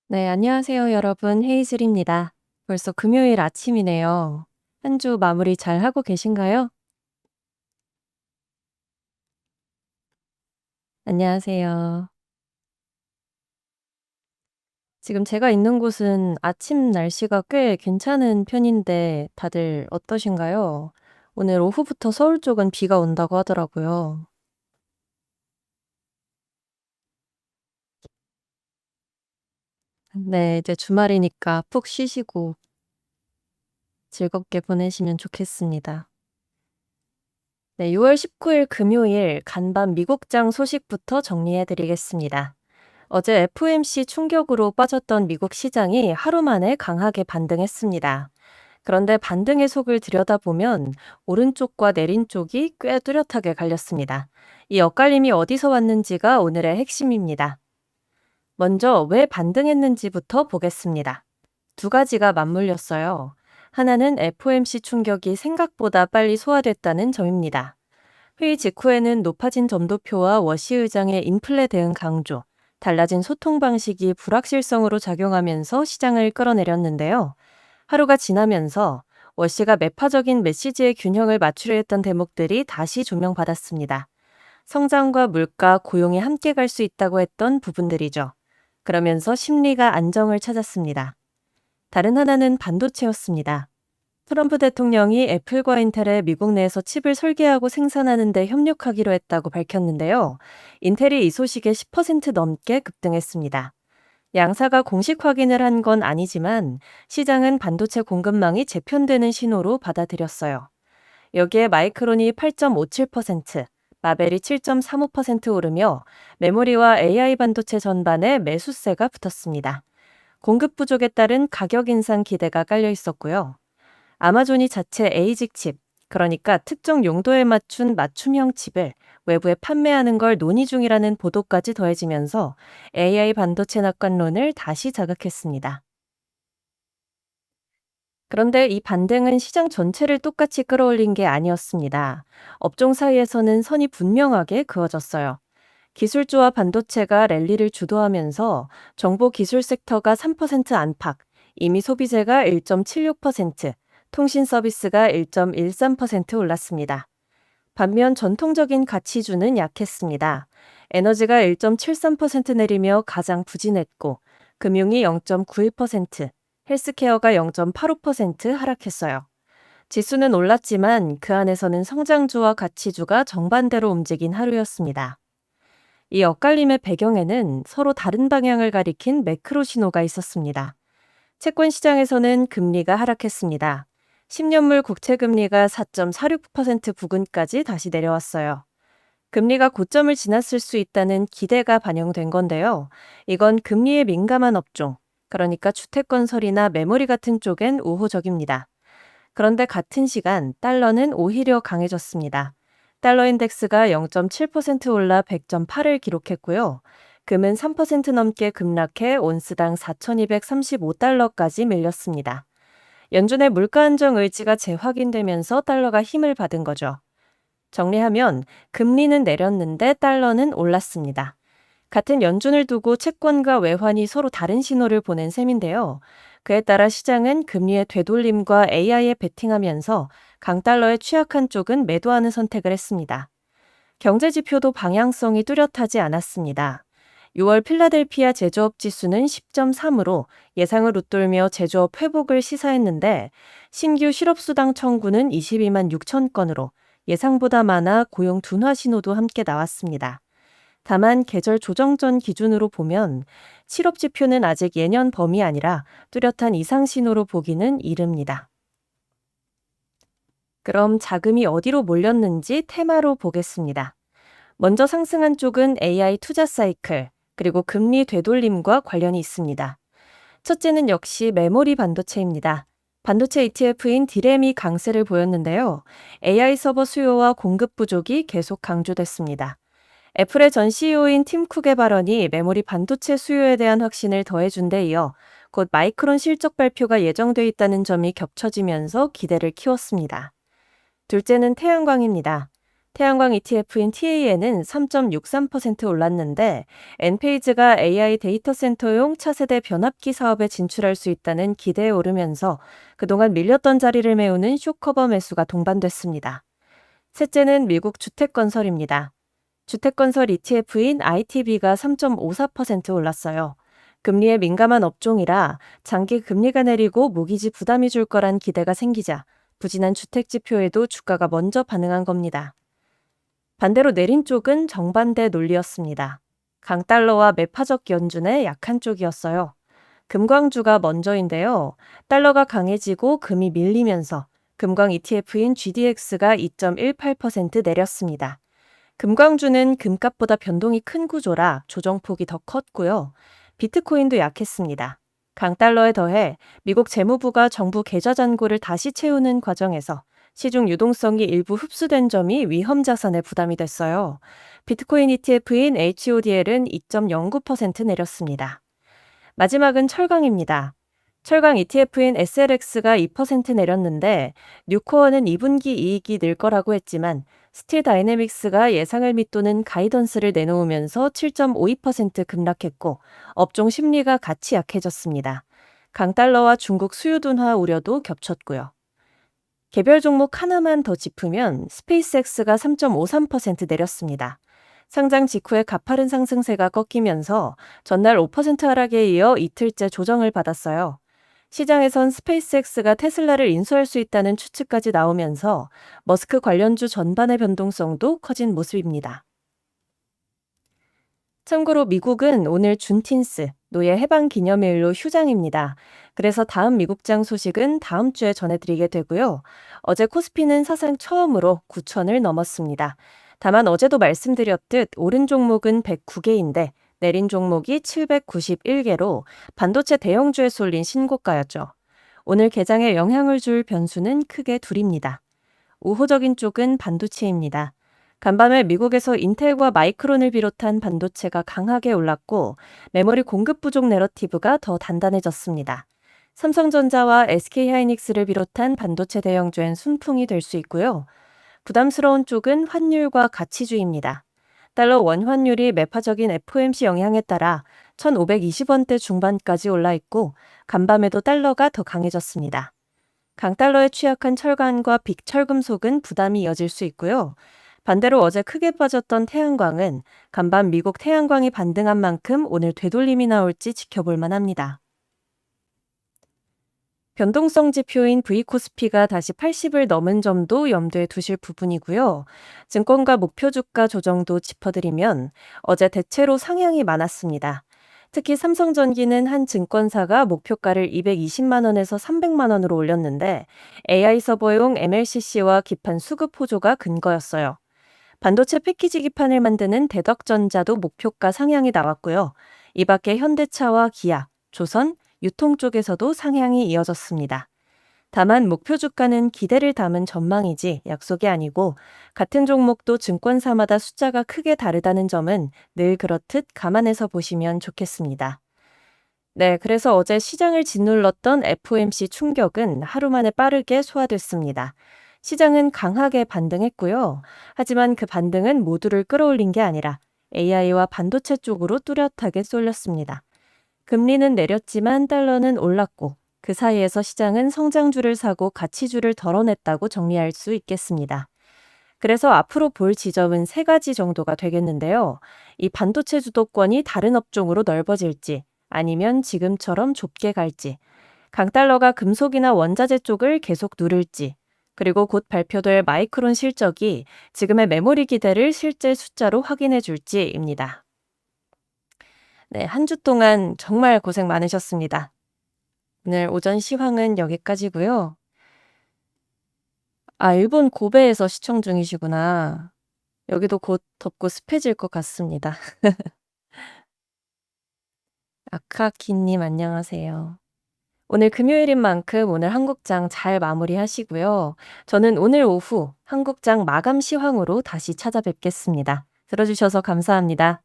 네, 안녕하세요, 여러분. 헤이즐입니다. 벌써 금요일 아침이네요. 한 주 마무리 잘 하고 계신가요? 안녕하세요. 지금 제가 있는 곳은 아침 날씨가 꽤 괜찮은 편인데 다들 어떠신가요? 오늘 오후부터 서울 쪽은 비가 온다고 하더라고요. 네, 이제 주말이니까 푹 쉬시고 즐겁게 보내시면 좋겠습니다. 네, 6월 19일 금요일 간밤 미국장 소식부터 정리해 드리겠습니다. 어제 FOMC 충격으로 빠졌던 미국 시장이 하루 만에 강하게 반등했습니다. 그런데 반등의 속을 들여다보면 오른쪽과 내린 쪽이 꽤 뚜렷하게 갈렸습니다. 이 엇갈림이 어디서 왔는지가 오늘의 핵심입니다. 먼저 왜 반등했는지부터 보겠습니다. 두 가지가 맞물렸어요. 하나는 FOMC 충격이 생각보다 빨리 소화됐다는 점입니다. 회의 직후에는 높아진 점도표와 워시 의장의 인플레 대응 강조, 달라진 소통 방식이 불확실성으로 작용하면서 시장을 끌어내렸는데요. 하루가 지나면서 워시가 매파적인 메시지의 균형을 맞추려 했던 대목들이 다시 조명받았습니다. 성장과 물가, 고용이 함께 갈 수 있다고 했던 부분들이죠. 그러면서 심리가 안정을 찾았습니다. 다른 하나는 반도체였습니다. 트럼프 대통령이 애플과 인텔에 미국 내에서 칩을 설계하고 생산하는 데 협력하기로 했다고 밝혔는데요. 인텔이 이 소식에 10% 넘게 급등했습니다. 양사가 공식 확인을 한 건 아니지만 시장은 반도체 공급망이 재편되는 신호로 받아들였어요. 여기에 마이크론이 8.57%, 마벨이 7.35% 오르며 메모리와 AI 반도체 전반에 매수세가 붙었습니다. 공급 부족에 따른 가격 인상 기대가 깔려 있었고요. 아마존이 자체 에이직 칩, 그러니까 특정 용도에 맞춘 맞춤형 칩을 외부에 판매하는 걸 논의 중이라는 보도까지 더해지면서 AI 반도체 낙관론을 다시 자극했습니다. 그런데 이 반등은 시장 전체를 똑같이 끌어올린 게 아니었습니다. 업종 사이에서는 선이 분명하게 그어졌어요. 기술주와 반도체가 랠리를 주도하면서 정보 기술 섹터가 3% 안팎, 이미 소비재가 1.76%, 통신 서비스가 1.13% 올랐습니다. 반면 전통적인 가치주는 약했습니다. 에너지가 1.73% 내리며 가장 부진했고, 금융이 0.91%, 헬스케어가 0.85% 하락했어요. 지수는 올랐지만 그 안에서는 성장주와 가치주가 정반대로 움직인 하루였습니다. 이 엇갈림의 배경에는 서로 다른 방향을 가리킨 매크로 신호가 있었습니다. 채권 시장에서는 금리가 하락했습니다. 10년물 국채 금리가 4.46% 부근까지 다시 내려왔어요. 금리가 고점을 지났을 수 있다는 기대가 반영된 건데요. 이건 금리에 민감한 업종, 그러니까 주택건설이나 메모리 같은 쪽엔 우호적입니다. 그런데 같은 시간 달러는 오히려 강해졌습니다. 달러 인덱스가 0.7% 올라 100.8을 기록했고요. 금은 3% 넘게 급락해 온스당 4,235달러까지 밀렸습니다. 연준의 물가 안정 의지가 재확인되면서 달러가 힘을 받은 거죠. 정리하면 금리는 내렸는데 달러는 올랐습니다. 같은 연준을 두고 채권과 외환이 서로 다른 신호를 보낸 셈인데요. 그에 따라 시장은 금리의 되돌림과 AI에 베팅하면서 강달러에 취약한 쪽은 매도하는 선택을 했습니다. 경제 지표도 방향성이 뚜렷하지 않았습니다. 6월 필라델피아 제조업 지수는 10.3으로 예상을 웃돌며 제조업 회복을 시사했는데 신규 실업수당 청구는 22만 6천 건으로 예상보다 많아 고용 둔화 신호도 함께 나왔습니다. 다만 계절 조정 전 기준으로 보면 실업 지표는 아직 예년 범위 아니라 뚜렷한 이상 신호로 보기는 이릅니다. 그럼 자금이 어디로 몰렸는지 테마로 보겠습니다. 먼저 상승한 쪽은 AI 투자 사이클, 그리고 금리 되돌림과 관련이 있습니다. 첫째는 역시 메모리 반도체입니다. 반도체 ETF인 디램이 강세를 보였는데요. AI 서버 수요와 공급 부족이 계속 강조됐습니다. 애플의 전 CEO인 팀 쿡의 발언이 메모리 반도체 수요에 대한 확신을 더해준 데 이어 곧 마이크론 실적 발표가 예정돼 있다는 점이 겹쳐지면서 기대를 키웠습니다. 둘째는 태양광입니다. 태양광 ETF인 TA에는 3.63% 올랐는데 엔페이즈가 AI 데이터 센터용 차세대 변압기 사업에 진출할 수 있다는 기대에 오르면서 그동안 밀렸던 자리를 메우는 쇼커버 매수가 동반됐습니다. 셋째는 미국 주택건설입니다. 주택건설 ETF인 ITB가 3.54% 올랐어요. 금리에 민감한 업종이라 장기 금리가 내리고 모기지 부담이 줄 거란 기대가 생기자 부진한 주택 지표에도 주가가 먼저 반응한 겁니다. 반대로 내린 쪽은 정반대 논리였습니다. 강달러와 매파적 연준의 약한 쪽이었어요. 금광주가 먼저인데요. 달러가 강해지고 금이 밀리면서 금광 ETF인 GDX가 2.18% 내렸습니다. 금광주는 금값보다 변동이 큰 구조라 조정폭이 더 컸고요. 비트코인도 약했습니다. 강달러에 더해 미국 재무부가 정부 계좌 잔고를 다시 채우는 과정에서 시중 유동성이 일부 흡수된 점이 위험 자산에 부담이 됐어요. 비트코인 ETF인 HODL은 2.09% 내렸습니다. 마지막은 철강입니다. 철강 ETF인 SLX가 2% 내렸는데 뉴코어는 2분기 이익이 늘 거라고 했지만 스틸 다이내믹스가 예상을 밑도는 가이던스를 내놓으면서 7.52% 급락했고 업종 심리가 같이 약해졌습니다. 강달러와 중국 수요 둔화 우려도 겹쳤고요. 개별 종목 하나만 더 짚으면 스페이스X가 3.53% 내렸습니다. 상장 직후에 가파른 상승세가 꺾이면서 전날 5% 하락에 이어 이틀째 조정을 받았어요. 시장에선 스페이스X가 테슬라를 인수할 수 있다는 추측까지 나오면서 머스크 관련주 전반의 변동성도 커진 모습입니다. 참고로 미국은 오늘 준틴스, 노예 해방 기념일로 휴장입니다. 그래서 다음 미국장 소식은 다음 주에 전해드리게 되고요. 어제 코스피는 사상 처음으로 9천을 넘었습니다. 다만 어제도 말씀드렸듯 오른 종목은 109개인데 내린 종목이 791개로 반도체 대형주에 쏠린 신고가였죠. 오늘 개장에 영향을 줄 변수는 크게 둘입니다. 우호적인 쪽은 반도체입니다. 간밤에 미국에서 인텔과 마이크론을 비롯한 반도체가 강하게 올랐고 메모리 공급 부족 내러티브가 더 단단해졌습니다. 삼성전자와 SK하이닉스를 비롯한 반도체 대형주엔 순풍이 될 수 있고요. 부담스러운 쪽은 환율과 가치주입니다. 달러 원 환율이 매파적인 FOMC 영향에 따라 1,520원대 중반까지 올라 있고 간밤에도 달러가 더 강해졌습니다. 강달러에 취약한 철강과 빅철금속은 부담이 이어질 수 있고요. 반대로 어제 크게 빠졌던 태양광은 간밤 미국 태양광이 반등한 만큼 오늘 되돌림이 나올지 지켜볼 만합니다. 변동성 지표인 V코스피가 다시 80을 넘은 점도 염두에 두실 부분이고요. 증권가 목표 주가 조정도 짚어드리면 어제 대체로 상향이 많았습니다. 특히 삼성전기는 한 증권사가 목표가를 220만 원에서 300만 원으로 올렸는데 AI 서버용 MLCC와 기판 수급 호조가 근거였어요. 반도체 패키지 기판을 만드는 대덕전자도 목표가 상향이 나왔고요. 이 밖에 현대차와 기아, 조선, 유통 쪽에서도 상향이 이어졌습니다. 다만 목표 주가는 기대를 담은 전망이지 약속이 아니고 같은 종목도 증권사마다 숫자가 크게 다르다는 점은 늘 그렇듯 감안해서 보시면 좋겠습니다. 네, 그래서 어제 시장을 짓눌렀던 FOMC 충격은 하루 만에 빠르게 소화됐습니다. 시장은 강하게 반등했고요. 하지만 그 반등은 모두를 끌어올린 게 아니라 AI와 반도체 쪽으로 뚜렷하게 쏠렸습니다. 금리는 내렸지만 달러는 올랐고 그 사이에서 시장은 성장주를 사고 가치주를 덜어냈다고 정리할 수 있겠습니다. 그래서 앞으로 볼 지점은 세 가지 정도가 되겠는데요. 이 반도체 주도권이 다른 업종으로 넓어질지 아니면 지금처럼 좁게 갈지, 강달러가 금속이나 원자재 쪽을 계속 누를지, 그리고 곧 발표될 마이크론 실적이 지금의 메모리 기대를 실제 숫자로 확인해 줄지입니다. 네, 한 주 동안 정말 고생 많으셨습니다. 오늘 오전 시황은 여기까지고요. 아, 일본 고베에서 시청 중이시구나. 여기도 곧 덥고 습해질 것 같습니다. 아카키님 안녕하세요. 오늘 금요일인 만큼 오늘 한국장 잘 마무리하시고요. 저는 오늘 오후 한국장 마감 시황으로 다시 찾아뵙겠습니다. 들어주셔서 감사합니다.